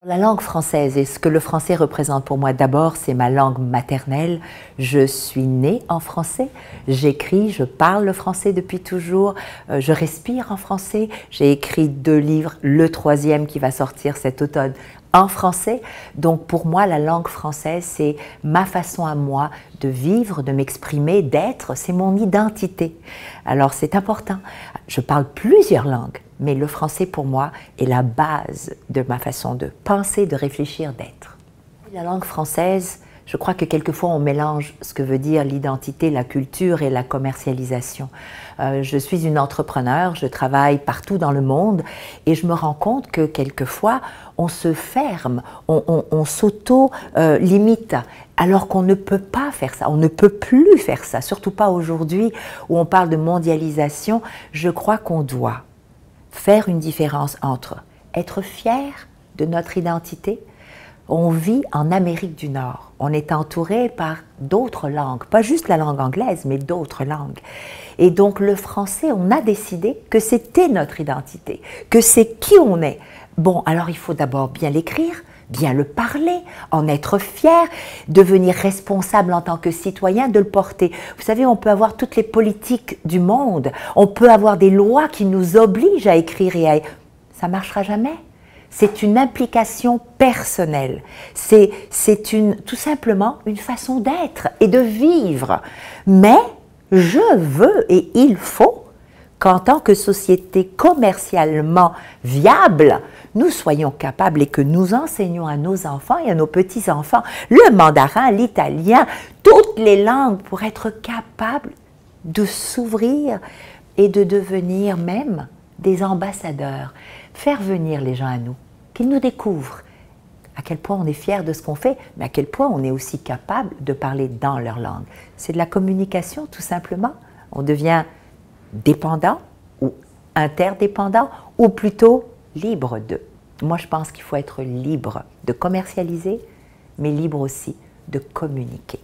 La langue française et ce que le français représente pour moi, d'abord, c'est ma langue maternelle. Je suis née en français, j'écris, je parle le français depuis toujours, je respire en français. J'ai écrit 2 livres, le 3e qui va sortir cet automne en français. Donc pour moi, la langue française, c'est ma façon à moi de vivre, de m'exprimer, d'être, c'est mon identité. Alors c'est important. Je parle plusieurs langues, mais le français pour moi est la base de ma façon de penser, de réfléchir, d'être. La langue française, je crois que quelquefois on mélange ce que veut dire l'identité, la culture et la commercialisation. Je suis une entrepreneure, je travaille partout dans le monde et je me rends compte que quelquefois on se ferme, on s'auto-limite alors qu'on ne peut pas faire ça, on ne peut plus faire ça, surtout pas aujourd'hui où on parle de mondialisation. Je crois qu'on doit faire une différence entre être fier de notre identité. On vit en Amérique du Nord. On est entouré par d'autres langues, pas juste la langue anglaise, mais d'autres langues. Et donc le français, on a décidé que c'était notre identité, que c'est qui on est. Bon, alors il faut d'abord bien l'écrire, bien le parler, en être fier, devenir responsable en tant que citoyen, de le porter. Vous savez, on peut avoir toutes les politiques du monde, on peut avoir des lois qui nous obligent à écrire et à... Ça ne marchera jamais. C'est une implication personnelle, c'est tout simplement une façon d'être et de vivre. Mais je veux et il faut qu'en tant que société commercialement viable, nous soyons capables et que nous enseignions à nos enfants et à nos petits-enfants le mandarin, l'italien, toutes les langues pour être capables de s'ouvrir et de devenir même des ambassadeurs, faire venir les gens à nous, qu'ils nous découvrent à quel point on est fier de ce qu'on fait, mais à quel point on est aussi capable de parler dans leur langue. C'est de la communication, tout simplement. On devient dépendant ou interdépendant, ou plutôt libre de. Moi, je pense qu'il faut être libre de commercialiser, mais libre aussi de communiquer.